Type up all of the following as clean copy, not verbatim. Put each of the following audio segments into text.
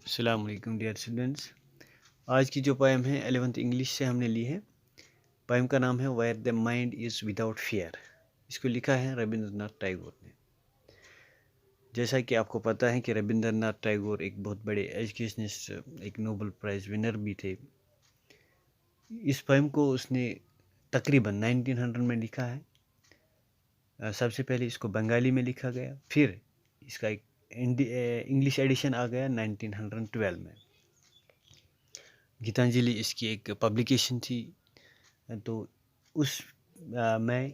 السلام علیکم dear students. آج کی جو پویم ہے 11th انگلش سے ہم نے لی ہے. پویم کا نام ہے where the mind is without fear. اس کو لکھا ہے ربندر ناتھ ٹیگور نے. جیسا کہ آپ کو پتہ ہے کہ ربندر ناتھ ٹیگور ایک بہت بڑے ایجوکیشنسٹ، ایک نوبل پرائز ونر بھی تھے. اس پویم کو اس نے تقریباً 1900 میں لکھا ہے. سب سے پہلے اس کو بنگالی میں لکھا گیا، پھر اس کا ایک انگلش ایڈیشن آ گیا 1912 میں. گیتانجلی اس کی ایک پبلیکیشن تھی. تو اس میں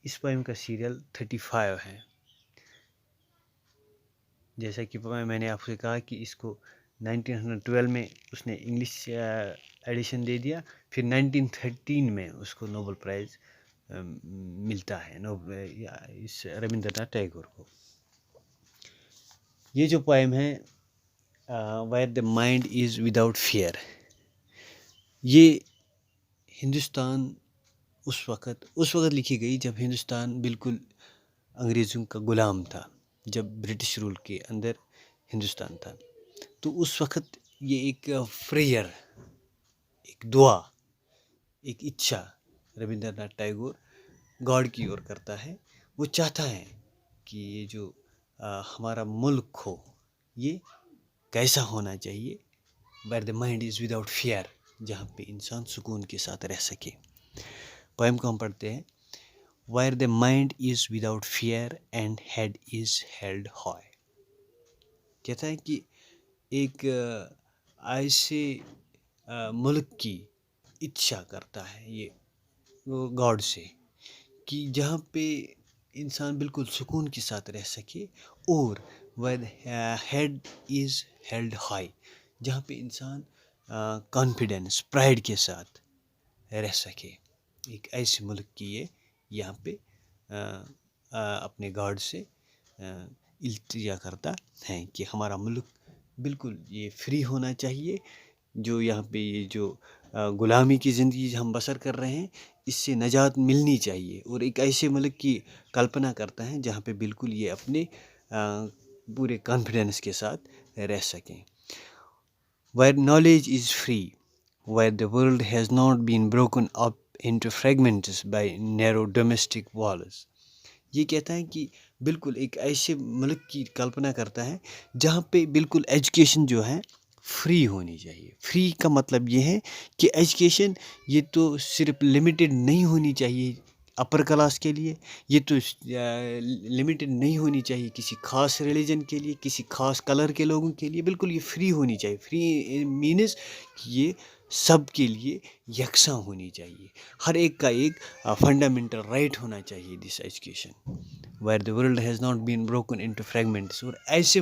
اس پویم کا سیریل 35 ہے. جیسا کہ میں نے آپ سے کہا کہ اس کو 1912 میں اس نے انگلش ایڈیشن دے دیا، پھر 1913 میں اس کو نوبل پرائز ملتا ہے اس ربندر ناتھ ٹیگور کو. یہ جو پویم ہے where the mind is without fear, یہ ہندوستان اس وقت لکھی گئی جب ہندوستان بالکل انگریزوں کا غلام تھا، جب برٹش رول کے اندر ہندوستان تھا. تو اس وقت یہ ایک پریئر، ایک دعا، ایک اچھا ربندر ناتھ ٹیگور گاڈ کی اور کرتا ہے. وہ چاہتا ہے کہ یہ جو ہمارا ملک ہو یہ کیسا ہونا چاہیے، where the mind is without fear, جہاں پہ انسان سکون کے ساتھ رہ سکے. پویم کو ہم پڑھتے ہیں. Where the mind is without fear and head is held high. کہتا ہے کہ ایک ایسے ملک کی اچھا کرتا ہے یہ گاڈ سے کہ جہاں پہ انسان بالکل سکون کے ساتھ رہ سکے، اور where head is held high, جہاں پہ انسان کانفیڈنس، پرائڈ کے ساتھ رہ سکے. ایک ایسے ملک کی یہ یہاں پہ اپنے گاڈ سے التجا کرتا ہے کہ ہمارا ملک بالکل یہ فری ہونا چاہیے. جو یہاں پہ یہ جو غلامی کی زندگی ہم بسر کر رہے ہیں، اس سے نجات ملنی چاہیے، اور ایک ایسے ملک کی کلپنا کرتا ہے جہاں پہ بالکل یہ اپنے پورے کانفیڈنس کے ساتھ رہ سکیں. Wire knowledge is free, where the world has not been broken up into fragments by narrow domestic walls. یہ کہتا ہے کہ بالکل ایک ایسے ملک کی کلپنا کرتا ہے جہاں پہ بالکل ایجوکیشن جو ہے فری ہونی چاہیے. فری کا مطلب یہ ہے کہ ایجوکیشن یہ تو صرف لمیٹڈ نہیں ہونی چاہیے اپر کلاس کے لیے، یہ تو لمیٹڈ نہیں ہونی چاہیے کسی خاص ریلیجن کے لیے، کسی خاص کلر کے لوگوں کے لیے. بالکل یہ فری ہونی چاہیے. فری مینز کہ یہ سب کے لیے یکساں ہونی چاہیے. ہر ایک کا ایک فنڈامنٹل رائٹ ہونا چاہیے دس education. Wire the world has not been broken into fragments. اور ایسے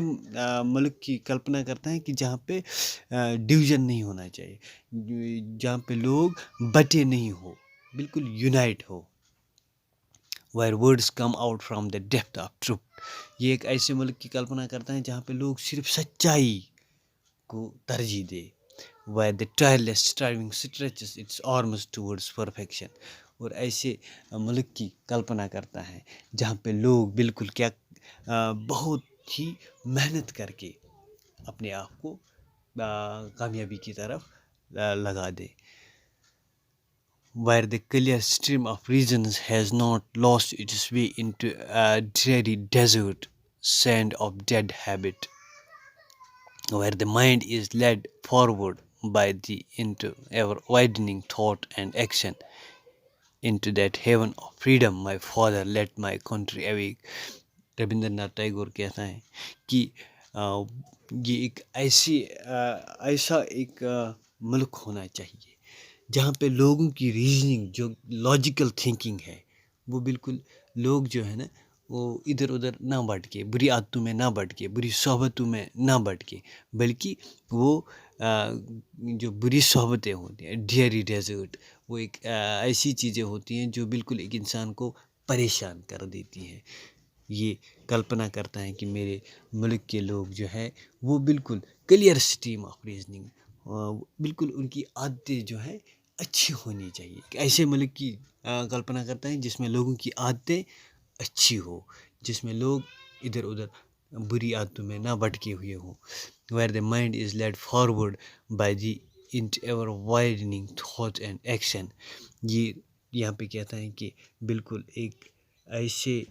ملک کی کلپنا کرتا ہے کہ جہاں پہ ڈویژن نہیں ہونا چاہیے، جہاں پہ لوگ بٹے نہیں ہو، بالکل یونائٹ ہو. Where words come out from the depth of truth. یہ ایک ایسے ملک کی کلپنا کرتا ہے جہاں پہ لوگ صرف سچائی کو ترجیح دے. where the tireless striving stretches its arms towards perfection. اور ایسے ملک کی کلپنا کرتا ہے جہاں پہ لوگ بالکل بہت ہی محنت کر کے اپنے آپ کو کامیابی کی طرف لگا دے. where the clear stream of reasons has not lost its way into a dreary desert sand of dead habit. where the mind is led forward by the into ever widening thought and action into that heaven of freedom my father let my country awake. Rabindra Nath Tagore کہتا ہے کہ یہ ایک ایسا ایک ملک ہونا چاہیے جہاں پہ لوگوں کی ریزننگ، جو لاجیکل تھنکنگ ہے، وہ بالکل لوگ جو ہے نا وہ ادھر ادھر نہ بٹ کے، بری عادتوں میں نہ بٹ کے، بری صحبتوں میں نہ بٹ کے، بلکہ وہ جو بری صحبتیں ہوتی ہیں ڈیئری ڈیزرٹ، وہ ایک ایسی چیزیں ہوتی ہیں جو بالکل ایک انسان کو پریشان کر دیتی ہیں. یہ کلپنا کرتا ہے کہ میرے ملک کے لوگ جو ہے وہ بالکل کلیئر اسٹریم آف ریزننگ، بالکل ان کی عادتیں جو ہیں اچھی ہونی چاہیے. ایسے ملک کی کلپنا کرتا ہے جس میں لوگوں کی عادتیں اچھی ہو، جس میں لوگ ادھر ادھر بری عادتوں میں نہ بھٹکے ہوئے ہوں. where the mind is led forward by the ever widening thoughts and action. یہ یہاں پہ کہتا ہے کہ بالکل ایک ایسے